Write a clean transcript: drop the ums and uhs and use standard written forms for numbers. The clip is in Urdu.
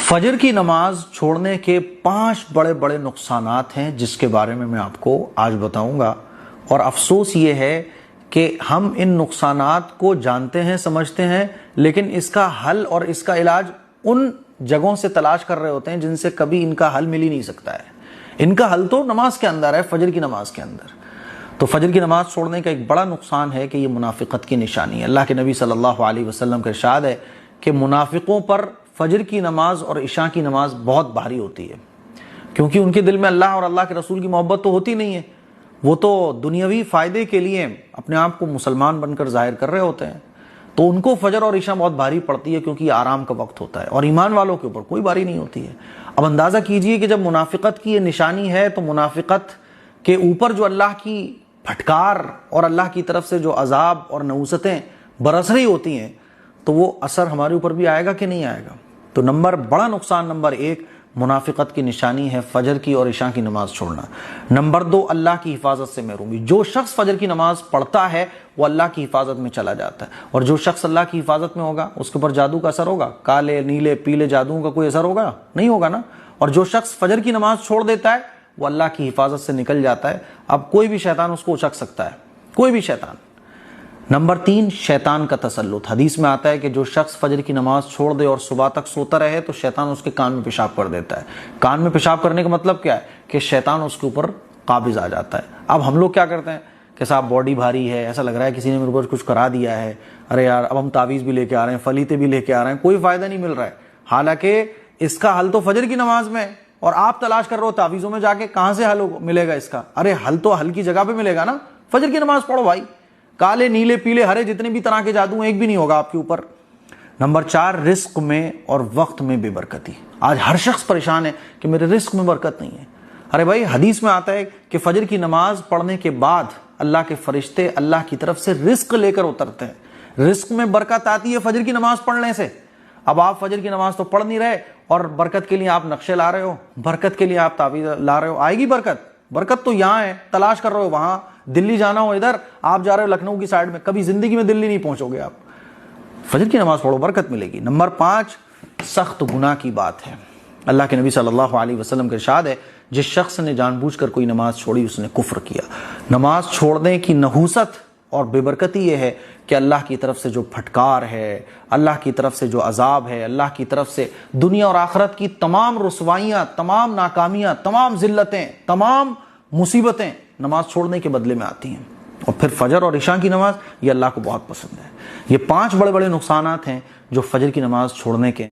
فجر کی نماز چھوڑنے کے 5 بڑے بڑے نقصانات ہیں جس کے بارے میں آپ کو آج بتاؤں گا، اور افسوس یہ ہے کہ ہم ان نقصانات کو جانتے ہیں، سمجھتے ہیں، لیکن اس کا حل اور اس کا علاج ان جگہوں سے تلاش کر رہے ہوتے ہیں جن سے کبھی ان کا حل مل ہی نہیں سکتا ہے۔ ان کا حل تو نماز کے اندر ہے، فجر کی نماز کے اندر۔ تو فجر کی نماز چھوڑنے کا ایک بڑا نقصان ہے کہ یہ منافقت کی نشانی ہے۔ اللہ کے نبی صلی اللہ علیہ وسلم کا ارشاد ہے کہ منافقوں پر فجر کی نماز اور عشاء کی نماز بہت بھاری ہوتی ہے، کیونکہ ان کے دل میں اللہ اور اللہ کے رسول کی محبت تو ہوتی نہیں ہے، وہ تو دنیاوی فائدے کے لیے اپنے آپ کو مسلمان بن کر ظاہر کر رہے ہوتے ہیں۔ تو ان کو فجر اور عشاء بہت بھاری پڑتی ہے کیونکہ یہ آرام کا وقت ہوتا ہے، اور ایمان والوں کے اوپر کوئی باری نہیں ہوتی ہے۔ اب اندازہ کیجئے کہ جب منافقت کی یہ نشانی ہے تو منافقت کے اوپر جو اللہ کی پھٹکار اور اللہ کی طرف سے جو عذاب اور نحوستیں برس رہی ہوتی ہیں تو وہ اثر ہمارے اوپر بھی آئے گا کہ نہیں آئے گا۔ تو بڑا نقصان نمبر 1 منافقت کی نشانی ہے فجر کی اور عشاء کی نماز چھوڑنا۔ نمبر 2 اللہ کی حفاظت سے محرومی۔ جو شخص فجر کی نماز پڑھتا ہے وہ اللہ کی حفاظت میں چلا جاتا ہے، اور جو شخص اللہ کی حفاظت میں ہوگا اس کے اوپر جادو کا اثر ہوگا؟ کالے نیلے پیلے جادوؤں کا کوئی اثر ہوگا؟ نہیں ہوگا نا۔ اور جو شخص فجر کی نماز چھوڑ دیتا ہے وہ اللہ کی حفاظت سے نکل جاتا ہے، اب کوئی بھی شیطان اس کو اچک سکتا ہے، کوئی بھی شیطان۔ نمبر 3 شیطان کا تسلط۔ حدیث میں آتا ہے کہ جو شخص فجر کی نماز چھوڑ دے اور صبح تک سوتا رہے تو شیطان اس کے کان میں پیشاب کر دیتا ہے۔ کان میں پیشاب کرنے کا مطلب کیا ہے؟ کہ شیطان اس کے اوپر قابض آ جاتا ہے۔ اب ہم لوگ کیا کرتے ہیں کہ صاحب باڈی بھاری ہے، ایسا لگ رہا ہے کسی نے میرے اوپر کچھ کرا دیا ہے، ارے یار اب ہم تعویذ بھی لے کے آ رہے ہیں، فلیتے بھی لے کے آ رہے ہیں، کوئی فائدہ نہیں مل رہا ہے۔ حالانکہ اس کا حل تو فجر کی نماز میں ہے، اور آپ تلاش کر رہے ہو تعویذوں میں جا کے، کہاں سے حل ملے گا اس کا؟ ارے حل تو حل کی جگہ پہ ملے گا نا، فجر کی نماز پڑھو بھائی۔ کالے نیلے پیلے ہرے جتنے بھی طرح کے جادو ایک بھی نہیں ہوگا آپ کے اوپر۔ نمبر 4 رزق میں اور وقت میں بے برکتی۔ آج ہر شخص پریشان ہے کہ میرے رزق میں برکت نہیں ہے۔ ارے بھائی حدیث میں آتا ہے کہ فجر کی نماز پڑھنے کے بعد اللہ کے فرشتے اللہ کی طرف سے رزق لے کر اترتے ہیں۔ رزق میں برکت آتی ہے فجر کی نماز پڑھنے سے۔ اب آپ فجر کی نماز تو پڑھ نہیں رہے اور برکت کے لیے آپ نقشے لا رہے ہو، برکت کے لیے آپ تعویذ لا رہے ہو، آئے گی برکت؟ برکت تو یہاں ہے، تلاش کر رہے ہو وہاں، دلی جانا ہو ادھر، آپ جا رہے ہو لکھنؤ کی سائڈ میں، کبھی زندگی میں دلی نہیں پہنچو گے آپ۔ فجر کی نماز پڑھو، برکت ملے گی۔ نمبر 5 سخت گناہ کی بات ہے۔ اللہ کے نبی صلی اللہ علیہ وسلم کا ارشاد ہے جس شخص نے جان بوجھ کر کوئی نماز چھوڑی اس نے کفر کیا۔ نماز چھوڑنے کی نحوست اور بے برکتی یہ ہے کہ اللہ کی طرف سے جو پھٹکار ہے، اللہ کی طرف سے جو عذاب ہے، اللہ کی طرف سے دنیا اور آخرت کی تمام رسوائیاں، تمام ناکامیاں، تمام ذلتیں، تمام مصیبتیں نماز چھوڑنے کے بدلے میں آتی ہیں۔ اور پھر فجر اور عشاء کی نماز یہ اللہ کو بہت پسند ہے۔ یہ 5 بڑے بڑے نقصانات ہیں جو فجر کی نماز چھوڑنے کے